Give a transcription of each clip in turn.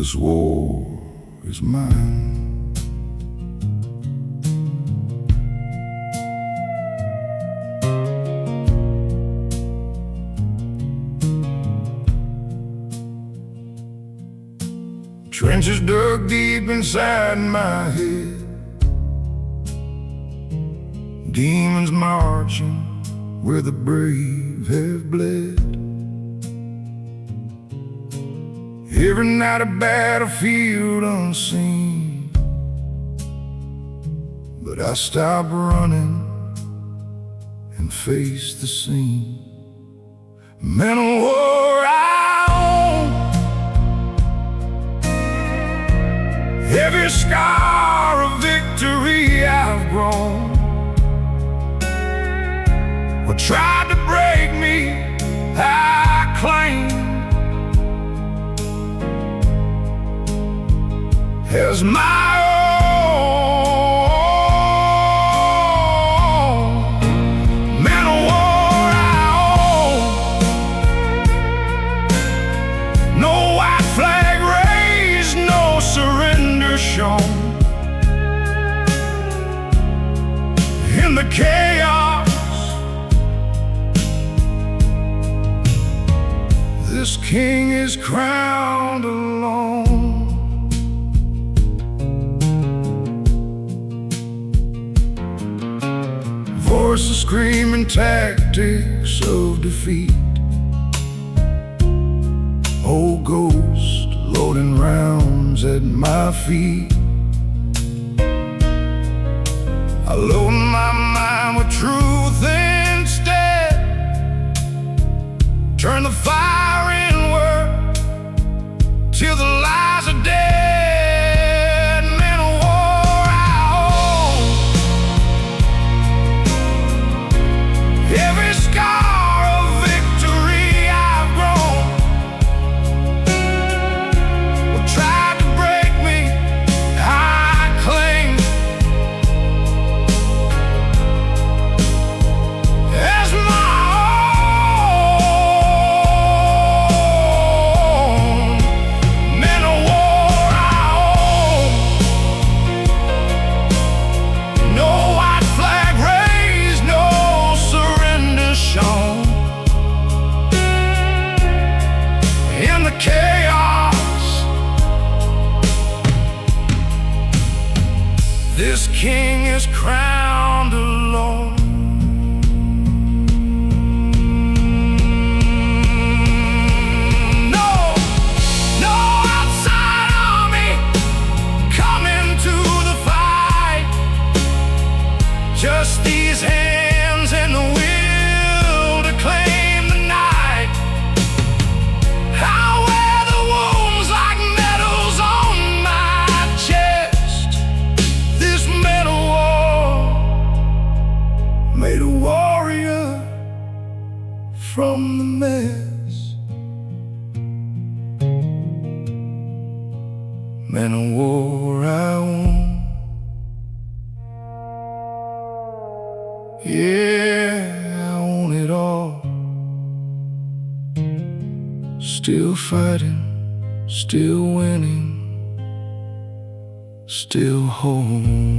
this war is mine. Trenches dug deep inside my head, demons marching where the brave have bled. Every night a battlefield unseen, but I stopped running and faced the scene. Men of war I own, every scar of victory I've grown. What tried to break me, I claim as my own. Men of war I own, no white flag raised, no surrender shown. In the chaos, this king is crowned alone. Voices screaming tactics of defeat, old ghost loading rounds at my feet. I load my mind with truth instead, turn the fire inward till the lies are dead. Men of war I own, every scar of victory I've grown. What tried to break me, I claim as my own. Men of war I own, no white flag raised, no surrender shown. In the chaos, this king is crowned alone. No, no outside army coming to the fight, just these hands and the will to claim the night. I wear the wounds like medals on my chest. This metal war made a warrior from the mess. Men of war I own, yeah, I own it all. Still fighting, still winning, still home.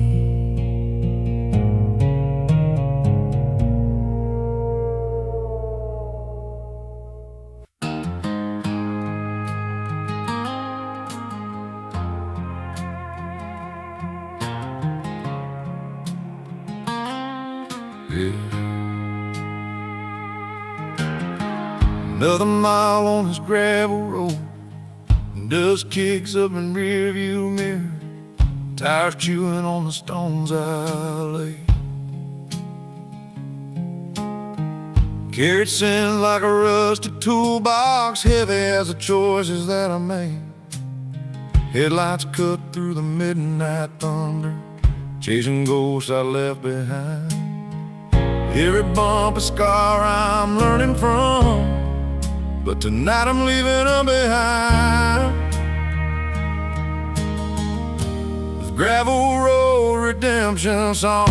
Another mile on this gravel road, dust kicks up in rearview mirror, tires chewing on the stones I lay. Carried sins like a rusted toolbox, heavy as the choices that I made. Headlights cut through the midnight thunder, chasing ghosts I left behind. Every bump a scar I'm learning from, but tonight I'm leaving them behind. This gravel road redemption song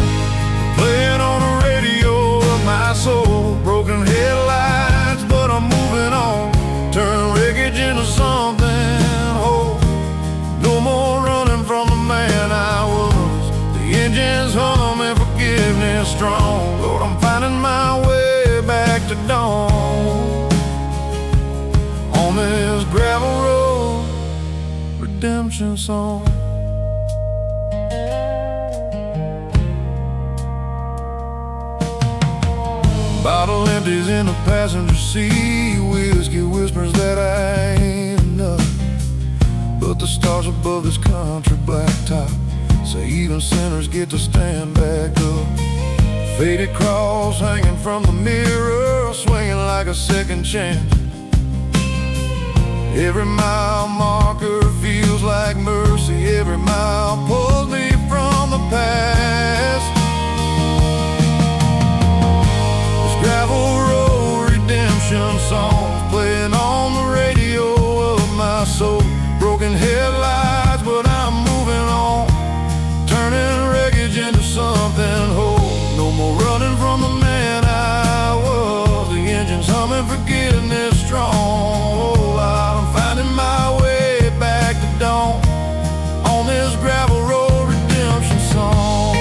playing on the radio of my soul. Broken headlights, but I'm moving on. Turn wreckage into something whole. redemption song. Bottle empties in the passenger seat. Whiskey whispers that I ain't enough, but the stars above this country blacktop say even sinners get to stand back up. Faded cross hanging from the mirror, swinging like a second chance. Every mile marker feels like mercy. Every mile pulls me from the past. This gravel road redemption songs playing on the radio of my soul. Broken headlights, but I'm moving on, turning wreckage into something whole. No more running from the man I was. The engine's humming, forgiveness strong. I'm finding my way back to dawn on this gravel road redemption song.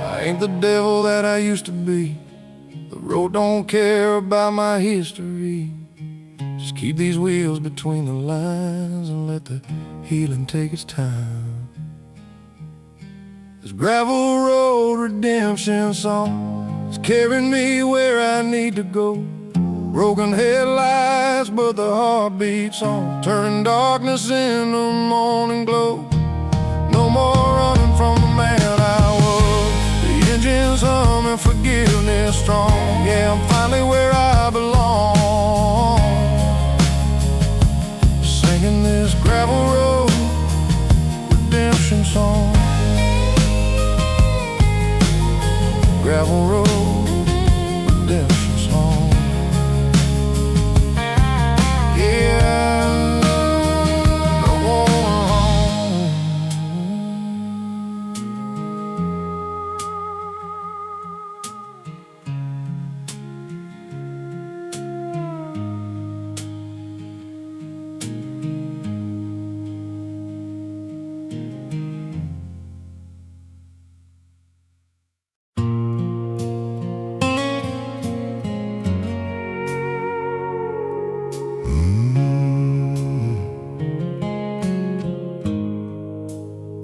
I ain't the devil that I used to be. The road don't care about my history. Just keep these wheels between the lines and let the healing take its time. This gravel road redemption song is carrying me where I need to go. Broken headlights, but the heart beats on, turning darkness into morning glow. No more running from the man I was. The engine's humming, forgiveness strong. Yeah, I'm finally where I belong, singing this gravel road redemption song. Gravel road redemption song. Yeah, no more.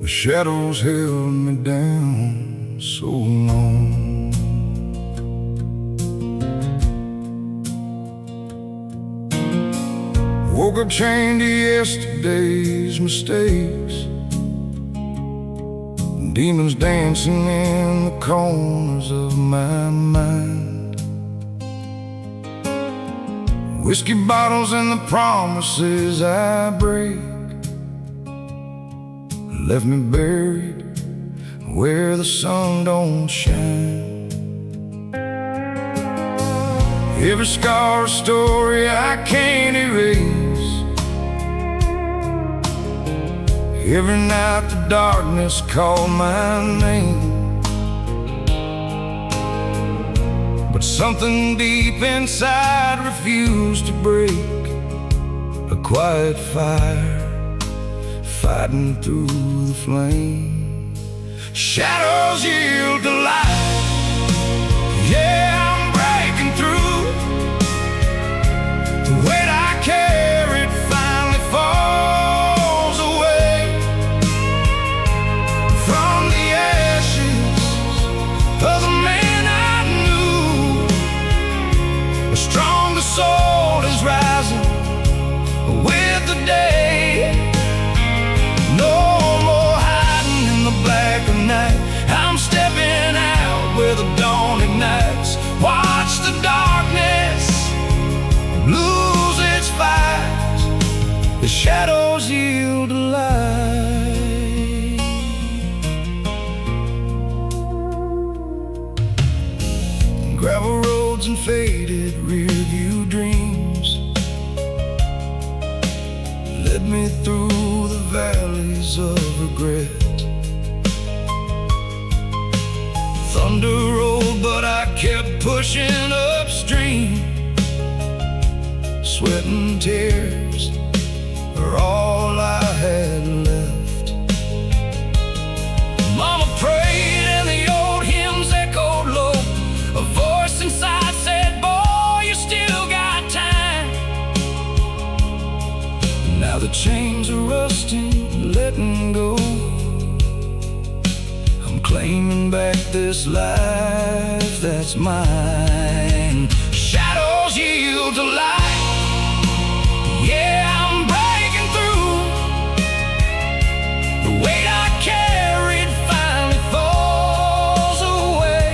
The shadows held me down so long. Woke up chained to yesterday's mistakes, demons dancing in the corners of my mind. Whiskey bottles and the promises I break left me buried where the sun don't shine. Every scar a story I can't erase. Every night the darkness called my name, but something deep inside refused to break. A quiet fire fighting through the flame. Shadows yield to light. Yeah, I'm breaking through. The weight I carried finally falls away. From the ashes of the man I knew, a stronger soul is rising with the day. No more hiding in the black of night. I'm stepping out where the dawn ignites. Watch the darkness lose its fight. The shadows yield to light. Gravel roads and faded rearview dreams led me through the valleys of regret. Thunder rolled, but I kept pushing upstream. Sweat and tears are all I had left. Mama chains are rusting, letting go. I'm claiming back this life that's mine. Shadows yield to light. Yeah, I'm breaking through. The weight I carried finally falls away.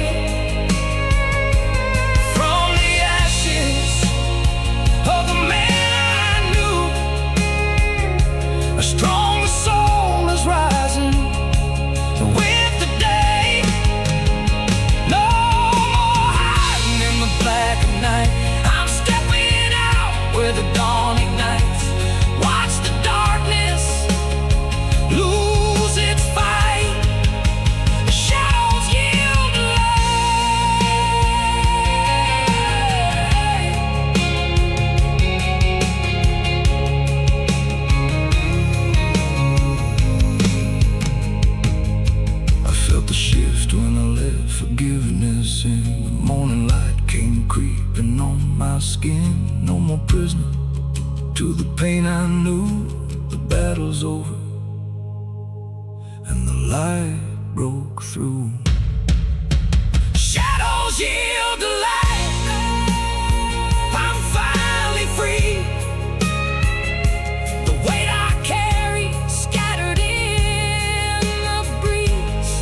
From the ashes of the man I knew, a stronger soul is rising with the day. No more hiding in the black of night. I'm stepping out where the dawn ignites. Watch the darkness lose its fight. The shadows yield to I felt the shift when I let forgiveness in. The morning light came creeping on my skin. No more prisoner to the pain I knew. The battle's over and the light broke through. Shadows yield to light. I'm finally free. The weight I carry scattered in the breeze.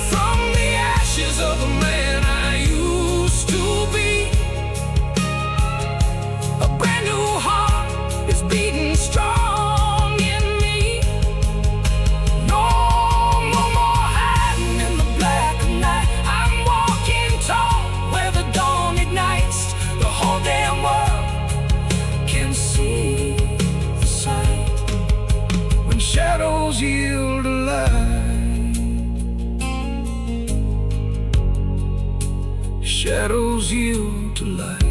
From the ashes of the man I used to be, a brand new heart is beating strong in me. No more hiding in the black of night. I'm walking tall where the dawn ignites. The whole damn world can see the sight. When shadows yield to light, shadows yield to light.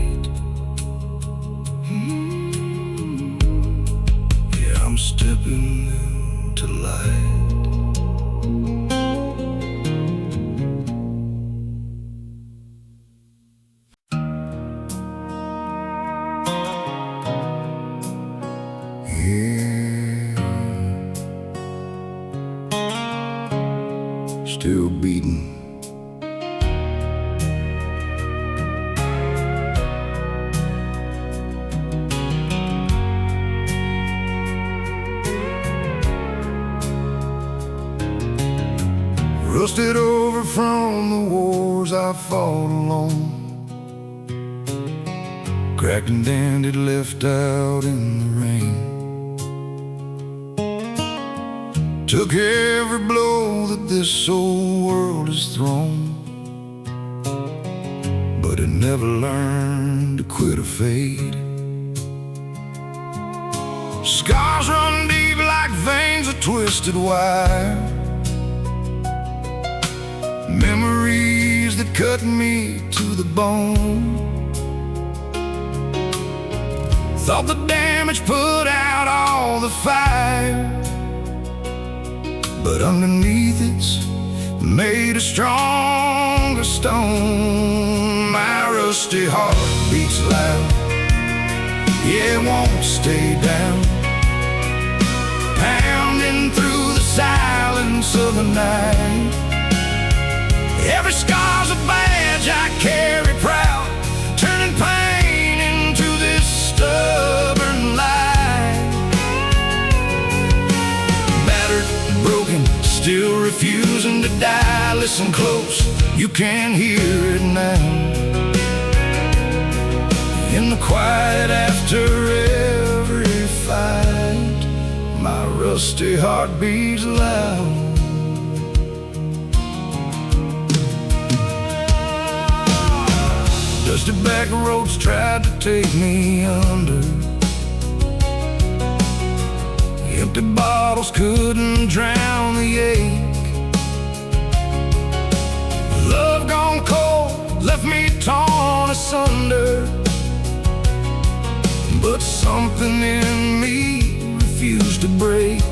Yeah, I'm stepping into light. Yeah, still beating. Rusted over from the wars I fought alone. Cracked and dandied, left out in the rain. Took every blow that this old world has thrown, but it never learned to quit or fade. Scars run deep like veins of twisted wire. Memories that cut me to the bone. Thought the damage put out all the fire, but underneath it's made a stronger stone. My rusty heart beats loud, yeah, it won't stay down. Pounding through the silence of the night. Every scar's a badge I carry proud, turning pain into this stubborn light. Battered, broken, still refusing to die. Listen close, you can hear it now. In the quiet after every fight, my rusty heart beats loud. Dusty back roads tried to take me under. Empty bottles couldn't drown the ache. Love gone cold left me torn asunder, but something in me refused to break.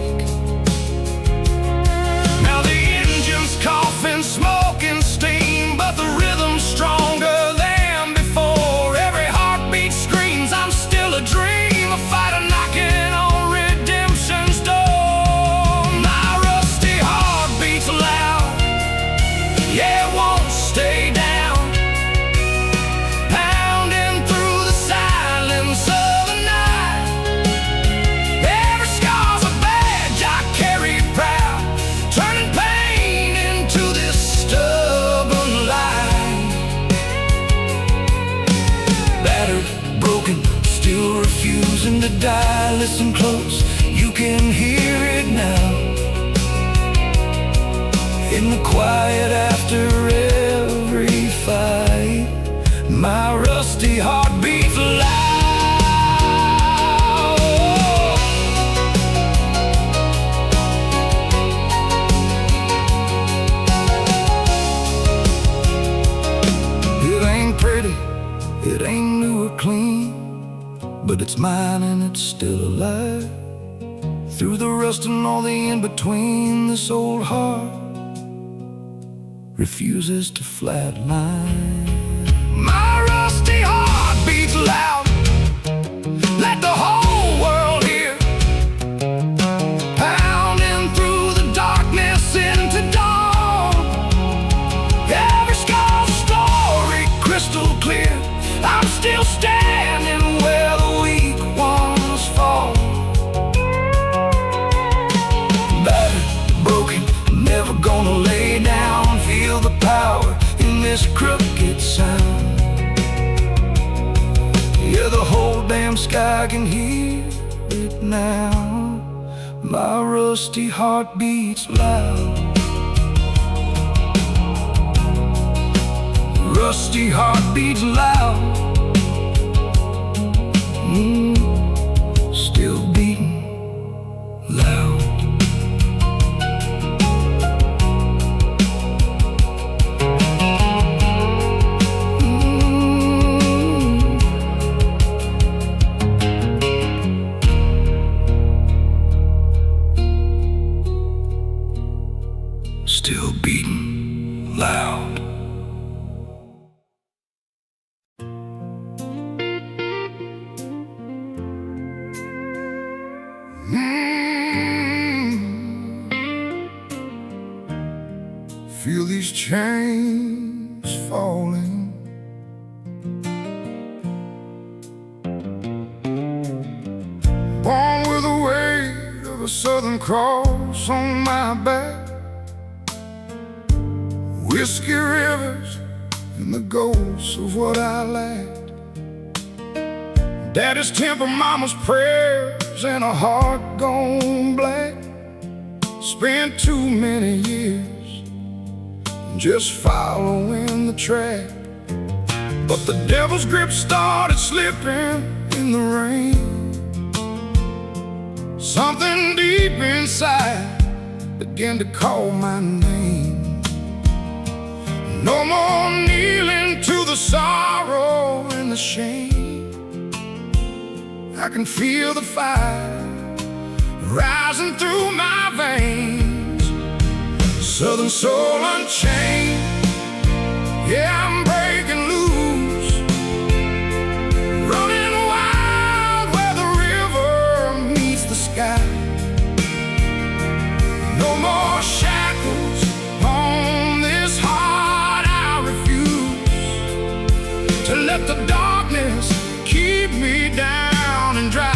Now the engine's coughing, smoke and steam, but the rhythm's stronger than before. Every heartbeat screams I'm still a dream, a fighter knocking battered, broken, still refusing to die. Listen close, you can hear it now, in the quiet after every fight. My rusty heart beats loud. It ain't pretty, it ain't new or clean, but it's mine and it's still alive. Through the rust and all the in-between, this old heart refuses to flatline. My rusty heart beats loud, let the whole world hear, pounding through the darkness into dawn. Every scar's story crystal clear. I'm still standing where the weak ones fall. Battered, broken, never gonna lay down. Feel the power in this crooked sound. Yeah, the whole damn sky can hear it now. My rusty heart beats loud. Rusty heart beats loud. Still beating loud. Still beating loud. Feel these chains falling. Born with the weight of a southern cross on my back. Whiskey rivers and the ghosts of what I lacked. Daddy's temper, mama's prayers, and a heart gone black. Spent too many years just following the track, but the devil's grip started slipping in the rain. Something deep inside began to call my name. No more kneeling to the sorrow and the shame. I can feel the fire rising through my veins. Southern soul unchained. Yeah, I'm breaking loose, running wild where the river meets the sky. No more shackles on this heart. I refuse to let the darkness keep me down and dry.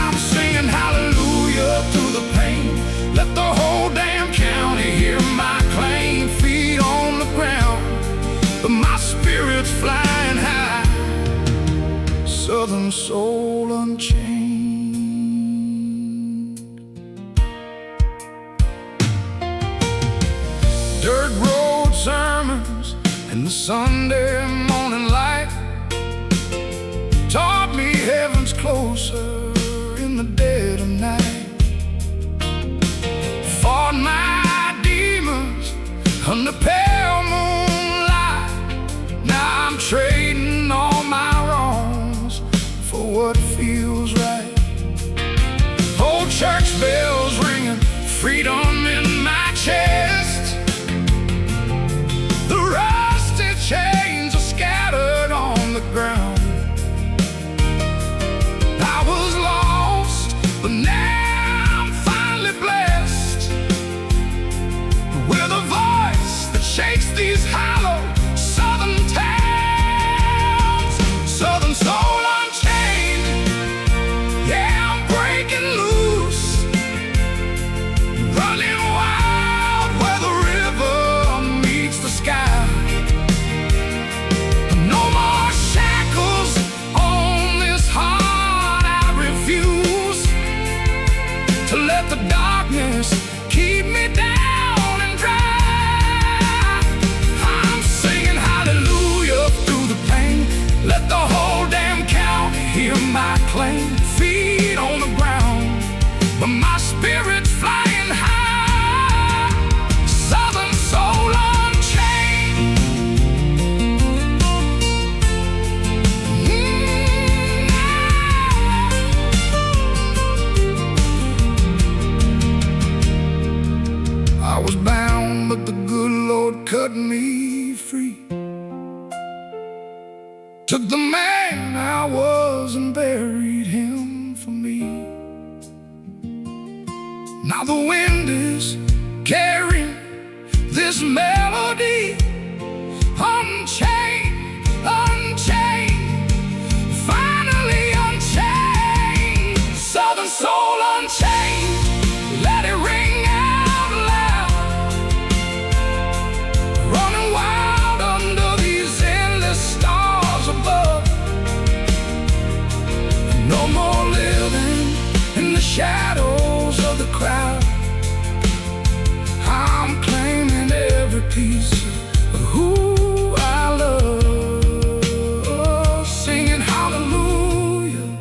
I'm singing hallelujah through the pain. Let the whole damn county hear my claim. Feet on the ground, but my spirit's flying high. Southern soul unchained. Dirt road sermons and the Sunday morning light taught me heaven's closer in the dead of night. Fought my demons under pale moonlight. Now I'm trading all my wrongs for what feels right. Old church bells ringing, freedom in my chest. The rusted chains are scattered on the ground. I was lost, but now I'm finally blessed with a voice that shakes these hollow southern towns. Southern soul unchained. Yeah, I'm breaking loose, running wild where the river meets the sky. No more cut me free. Took the man I was and buried him for me. Now the wind is carrying this melody. Unchained, unchained, finally unchained. Southern soul unchained, let it ring out loud. Running wild under these endless stars above. No more living in the shadows of the crowd. I'm claiming every piece of who I love, singing hallelujah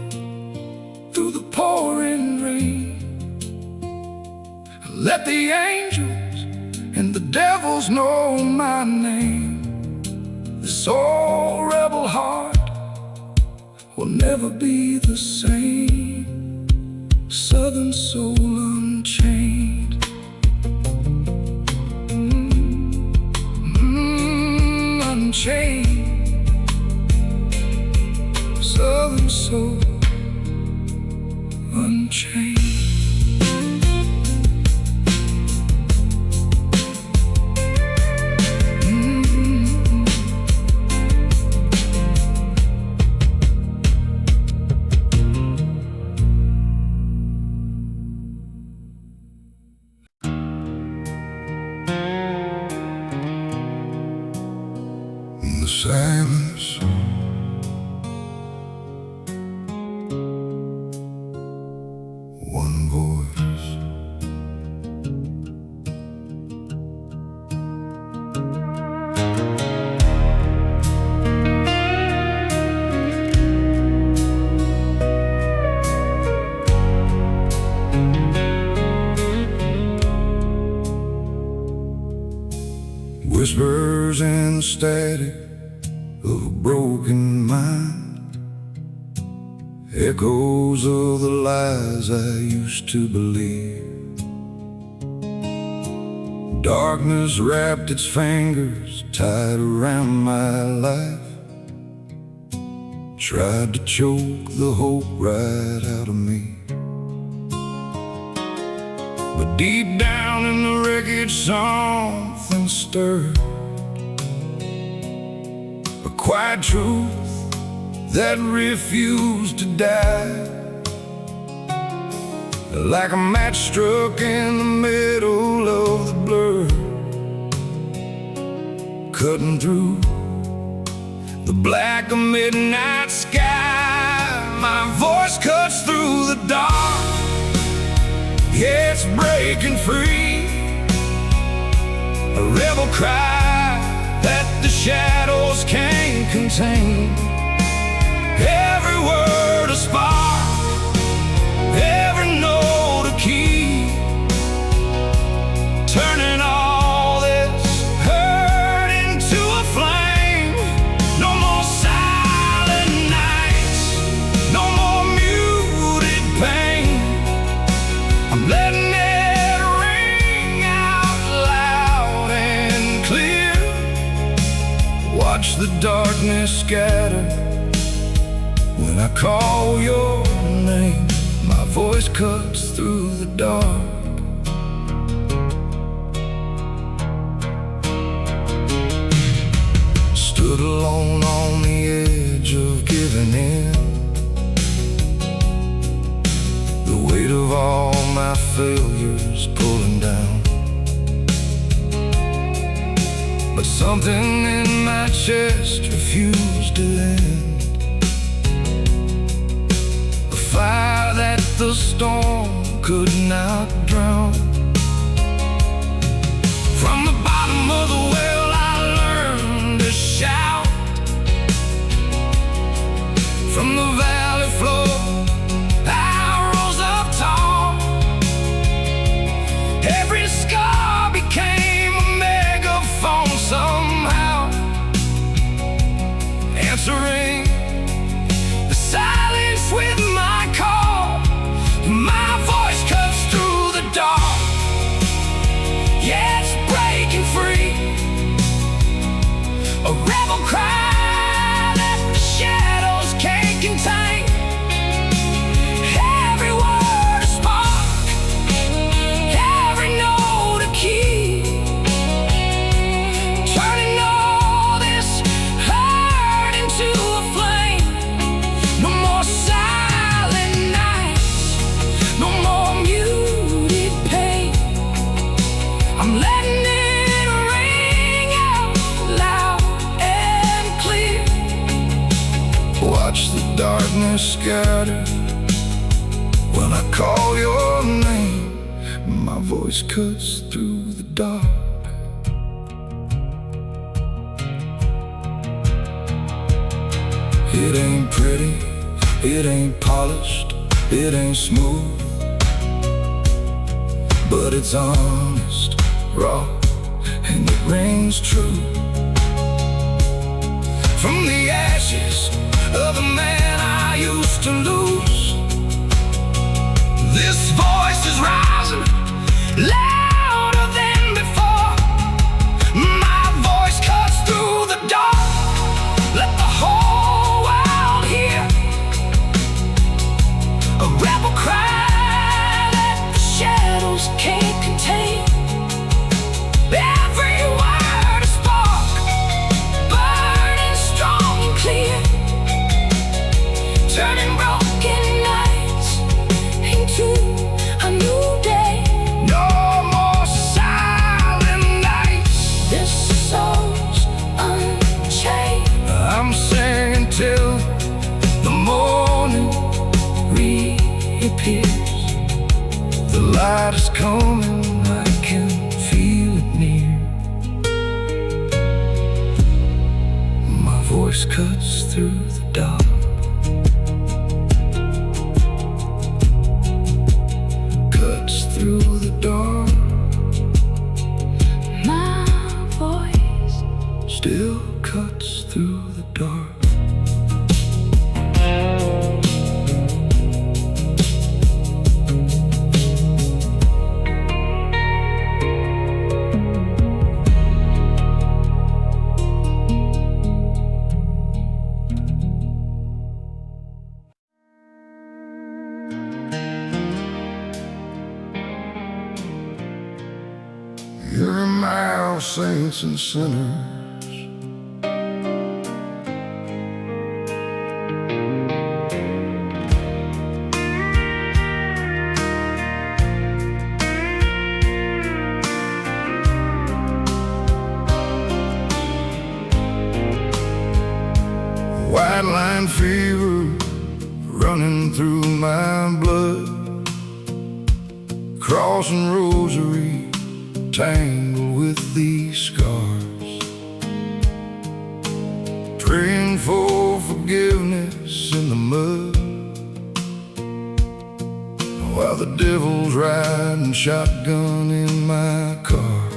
through the pouring rain. Let the angels and the devils know my name. This old rebel heart will never be the same. Southern soul unchained. Unchained. Southern soul unchained. The silence, one voice. Whispers in the static of a broken mind, echoes of the lies I used to believe. Darkness wrapped its fingers tight around my life, tried to choke the hope right out of me. But deep down in the wreckage something stirred, a quiet truth that refused to die. Like a match struck in the middle of the blur, cutting through the black of midnight sky. My voice cuts through the dark, yeah, it's breaking free. A rebel cry that the shadows can't contain. Every word a spark, every note a key, turning all this hurt into a flame. No more silent nights, no more muted pain. I'm letting it ring out loud and clear. Watch the darkness scatter when I call your name. My voice cuts through the dark. Stood alone on the edge of giving in, the weight of all my failures pulling down. But something in my chest refused to end, a fire that the storm could not drown. From the bottom of the well I learned to shout. From the valley floor I rose up tall. Every scar became a megaphone somehow, answering the silence with my call. My voice cuts through the dark. scattered. When I call your name, my voice cuts through the dark. It ain't pretty, it ain't polished, it ain't smooth, but it's honest, raw, and it rings true. From the ashes of a man I used to lose, this voice is rising louder than before. My voice cuts through the dark. Let the whole world hear a rebel cry that the shadows can't contain. Every word a spark, burning strong and clear, turning broken nights into a new day. No more silent nights. This soul's unchained. I'm singing till the morning reappears. The light is coming, I can feel it near. My voice cuts through the dark. Through the dark, my voice still cuts through the dark. Hear him now, saints and sinners. White line fever running through my blood, cross and rosary tangled with these scars, praying for forgiveness in the mud, while the devil's riding shotgun in my car.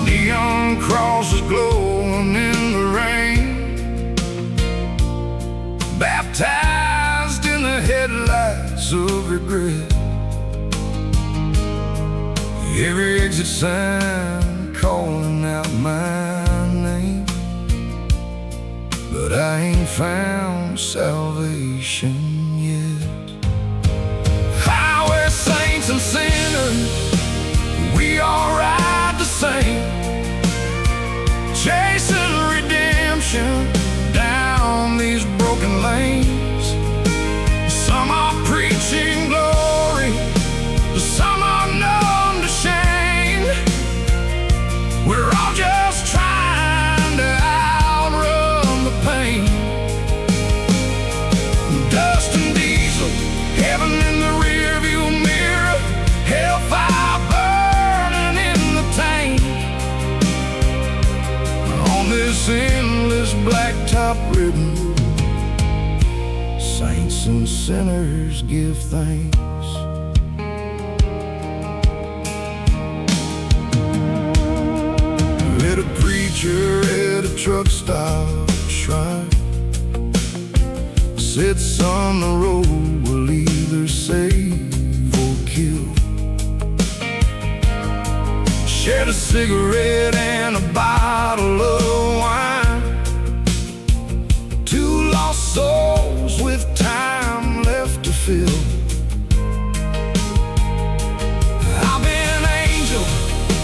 Neon crosses glowing in the rain, baptized in the headlights of regret. Every exit sign calling out my name, but I ain't found salvation yet. Highway saints and sinners, we all ride the same, chasing redemption down these broken lanes. Some are preaching glory, some are numb to shame. We're all just trying to outrun the pain. Dust and diesel, heaven in the rearview mirror, hellfire burning in the tank. On this endless blacktop ribbon, saints and sinners give thanks. Let a preacher at a truck stop shrine sits on the road, will either save or kill. Shared a cigarette and a bottle of wine, two lost souls with time left to fill. I've been angel,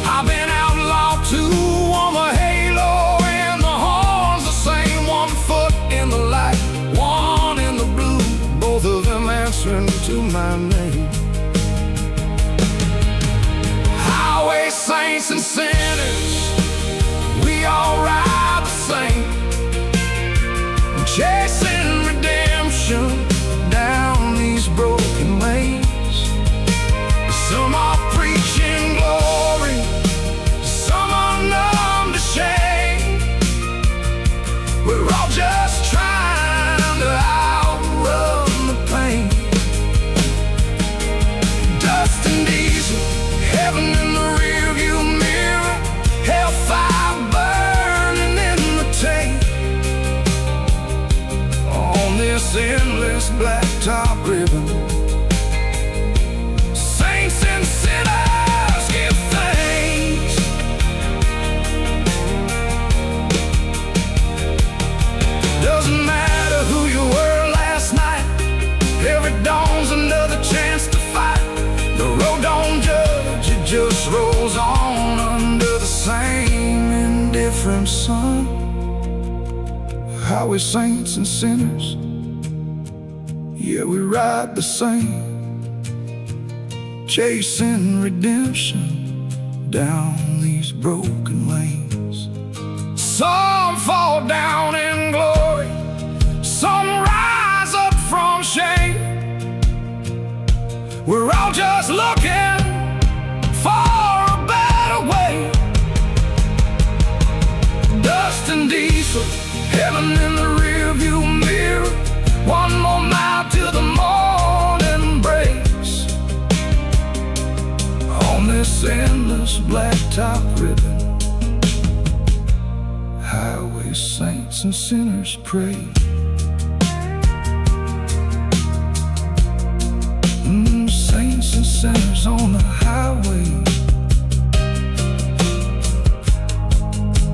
I've been outlaw too, on the halo and the horns, the same, 1 foot in the light, 1 in the blue, both of them answering to my name. Highway saints and sinners, we all ride the same, chasing ribbon. Saints and sinners, give thanks. Doesn't matter who you were last night, every dawn's another chance to fight. The road don't judge, it just rolls on under the same indifferent sun. Highway saints and sinners, yeah, we ride the same, chasing redemption down these broken lanes. Some fall down in glory, some rise up from shame. We're all just looking for a better way. Dust and diesel, heaven in the rearview mirror. One more mile till the morning breaks. On this endless blacktop ribbon, highway saints and sinners pray. Saints and sinners on the highway,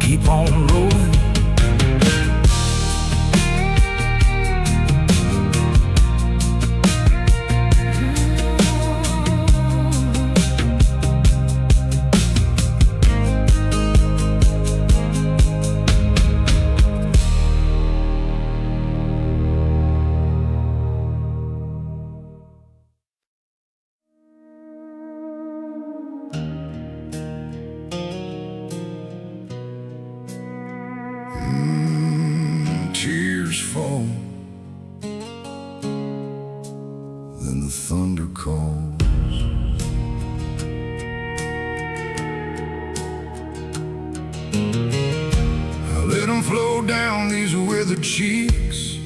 keep on rolling. Tears fall, then the thunder calls. I let them flow down these withered cheeks,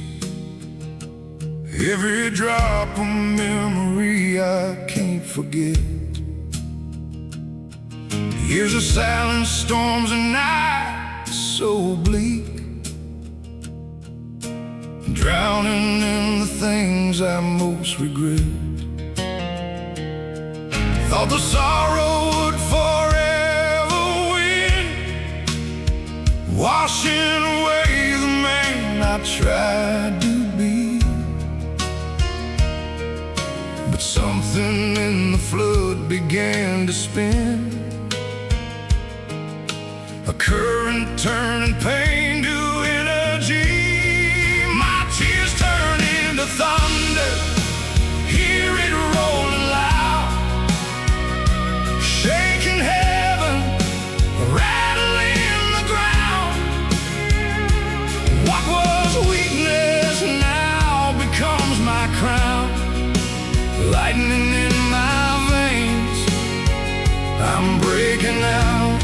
every drop of memory I can't forget. Years of silent storms and nights so bleak, drowning in the things I most regret. Thought the sorrow would forever win, washing away the man I tried to be. But something in the flood began to spin, a current turning pain to energy. Thunder, hear it rolling loud, shaking heaven, rattling the ground. What was weakness now becomes my crown. Lightning in my veins, I'm breaking out.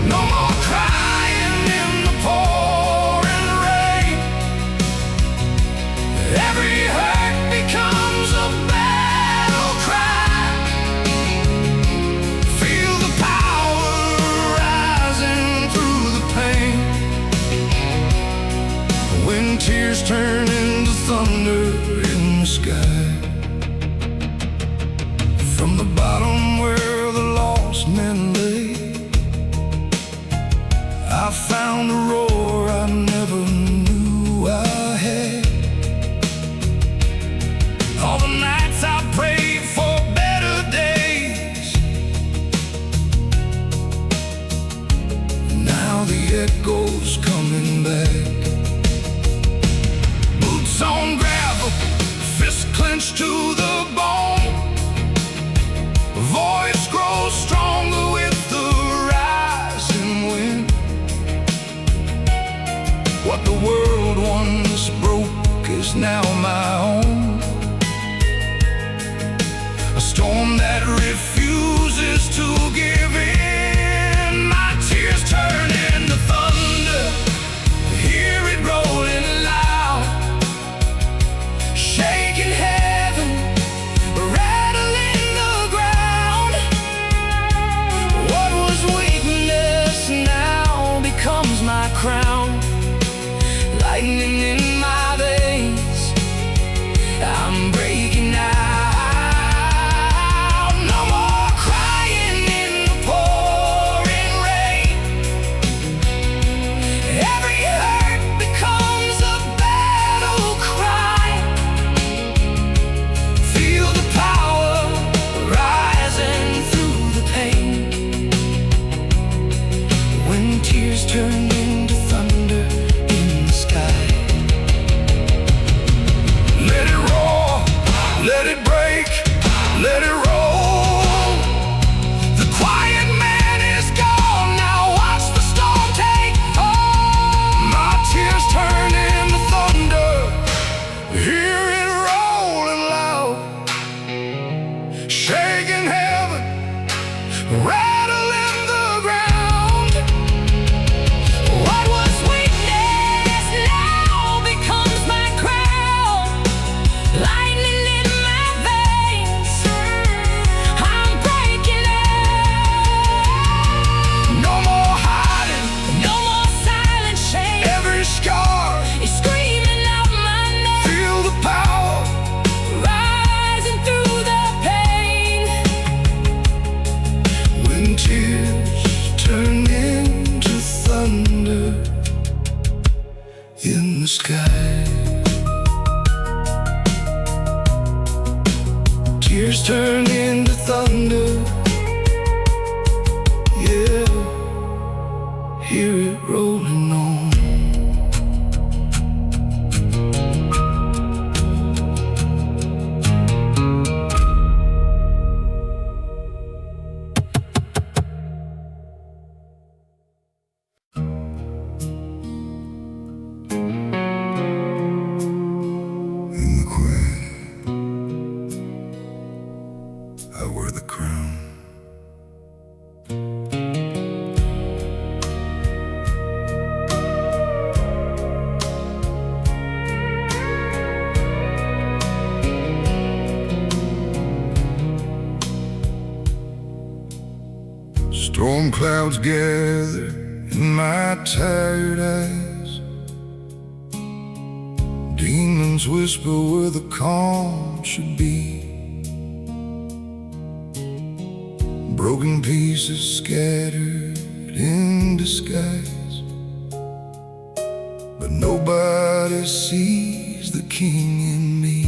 No more crying in the pouring rain. Every hurt becomes a battle cry. Feel the power rising through the pain, when tears turn into thunder in the sky. From the bottom where the lost men lay, I found a roar I never knew I had. All the nights I prayed for better days, now the echo's coming back. Boots on gravel, fist clenched to the bone. Voice grows stronger with the rising wind. What the world once broke is now my own. A storm that refuses to give in. My tears turn into thunder, hear it rolling loud, shaking heaven, rattling the ground. What was weakness now becomes my crown. Lightning in my veins, Storms turn into thunder. Yeah, hear it rolling on. I wear the crown. Storm clouds gather in my tired eyes. Demons whisper where the calm should be. Broken pieces scattered in disguise, but nobody sees the king in me.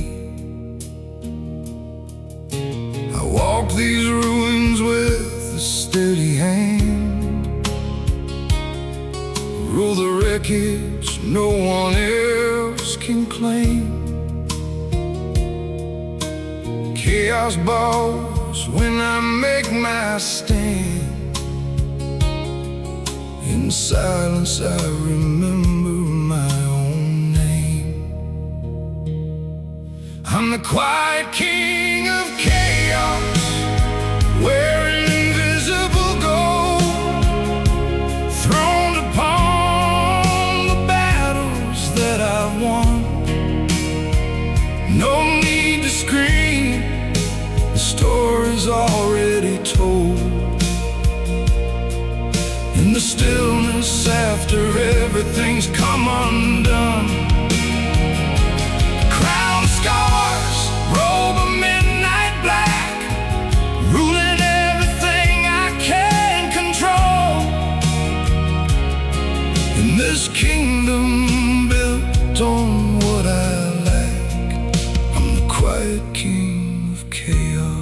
I walk these ruins with a steady hand, rule the wreckage no one else can claim. Chaos bows when I make my stand. In silence I remember my own name. I'm the quiet king of chaos, wearing invisible gold, throned upon the battles that I've won. No need to scream, the story's already told. In the stillness after everything's come undone, crown scars, robe of midnight black, ruling everything I can control. In this kingdom built on what I lack, I'm the quiet king of chaos.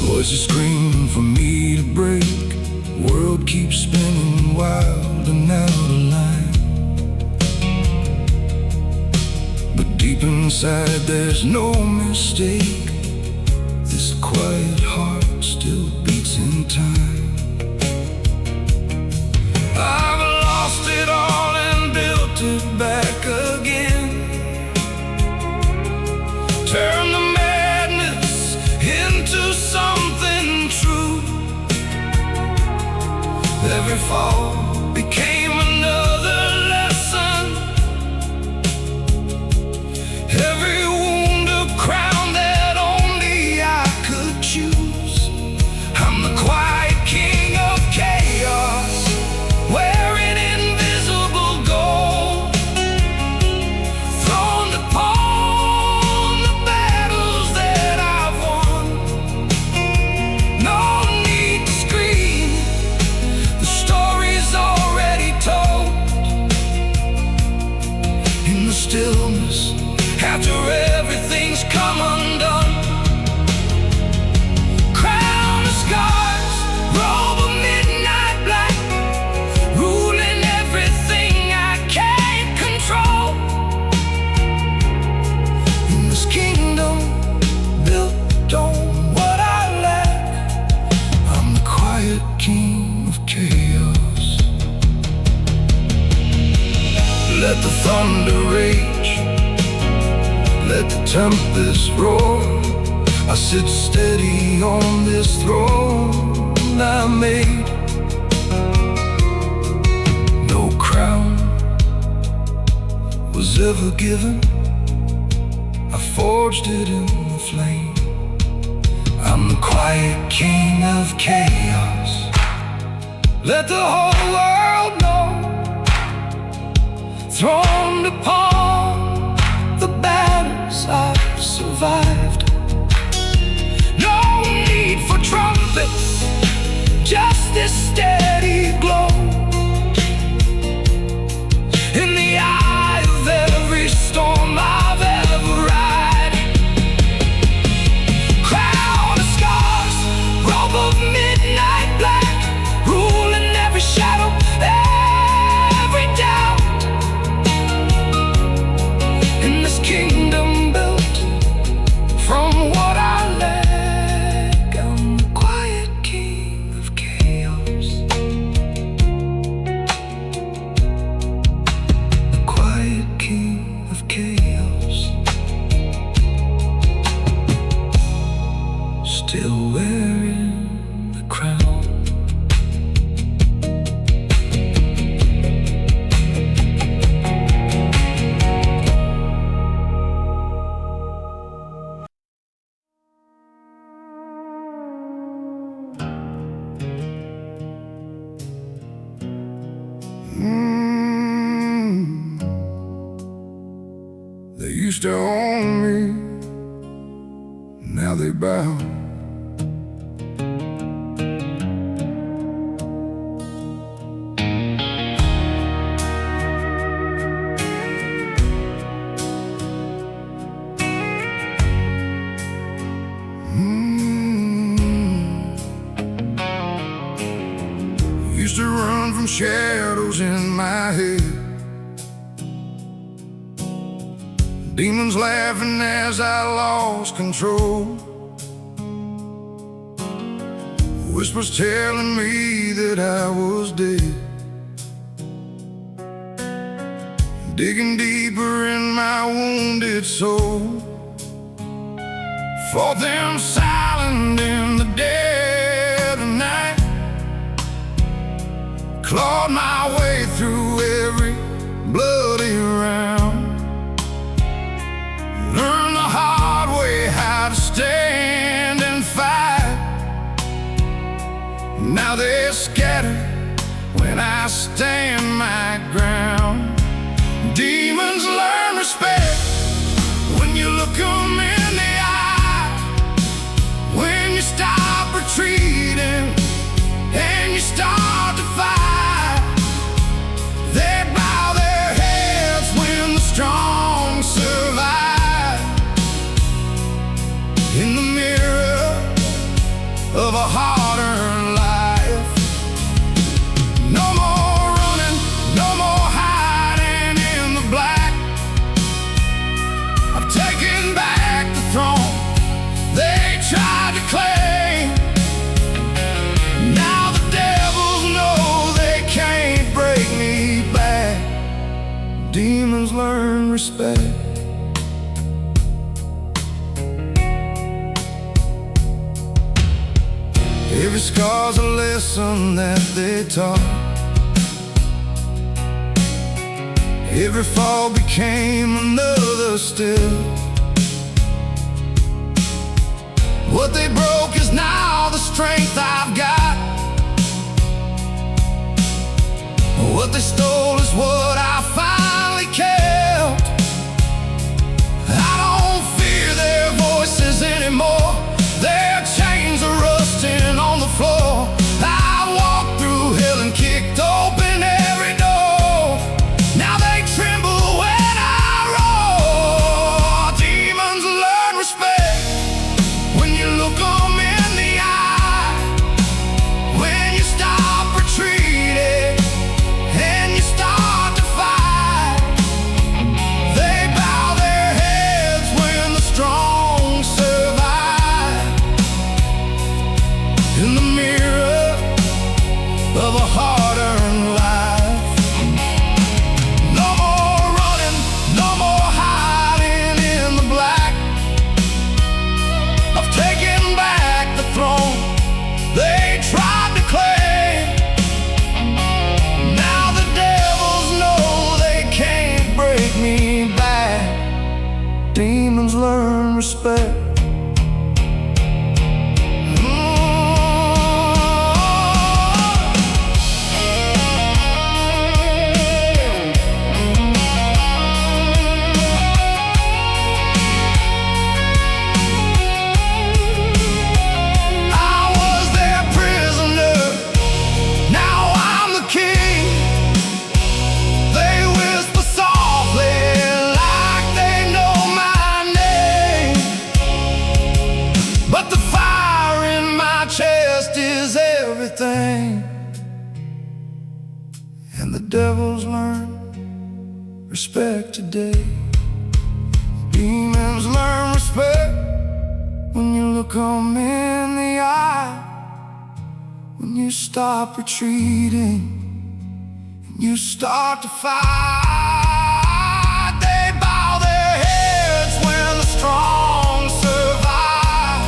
Voices scream for me to break, world keeps spinning wild and out of line. But deep inside there's no mistake, this quiet heart still beats in time. I've lost it all and built it back again. Turn the madness into something true. Every fall became another lesson, every wound a crown that only I could choose. I'm the quiet king of chaos, wearing invisible gold, throned upon the battles that I've won. No need to scream, the story's already told. In the stillness after everything's come undone, crown of scars, robe of midnight black, ruling everything I can't control. In this kingdom built on what I lack, I'm the quiet king of chaos. Let the thunder rage, let the tempest roar. I sit steady on this throne I made. No crown was ever given, I forged it in the flame. I'm the quiet king of chaos. Let the whole world know, throned upon the battles I've survived. No need for trumpets, just this steady glow. In the eye still wearing the crown. They used to own me, now they bow. Used to run from shadows in my head, demons laughing as I lost control, whispers telling me that I was dead, digging deeper in my wounded soul. For them silent in the dead of night, clawed my way through every bloody round. Learned the hard way how to stand and fight. Now they scatter when I stand my ground. Demons learn respect when you look them in the eye. When you stop retreating and you start to fight, they bow their heads when the strong survive. In the mirror of a hard-earned life, no more running, no more hiding in the black. I've taken back the throne they tried to claim. Now the devils know they can't break me back. Demons learn respect. Every scar's a lesson that they taught. Every fall became another still. What they broke is now the strength I've got. What they stole is what I finally kept. I don't fear their voices anymore. Their chains are rusting on the floor. I walked through hell and kicked open every door. Now they tremble when I roar. Demons learn respect when you look them in the eye. When you stop retreating and you start to fight, they bow their heads when the strong survive. In the mirror of a hard-earned life, no more running, no more hiding in the black. I've taken back the throne they tried to claim. Now the devils know they can't break me back. Demons learn respect. I was their prisoner, now I'm the king. They whisper softly like they know my name, but the fire in my chest is everything. And the devils learn respect today. Demons learn respect when you look them in the eye. When you stop retreating and you start to fight, they bow their heads when the strong survive.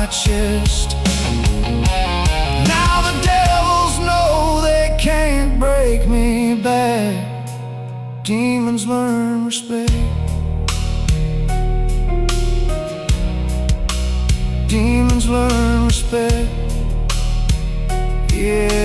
my chest. Now the devils know they can't break me back. Demons learn respect. Demons learn respect. Yeah.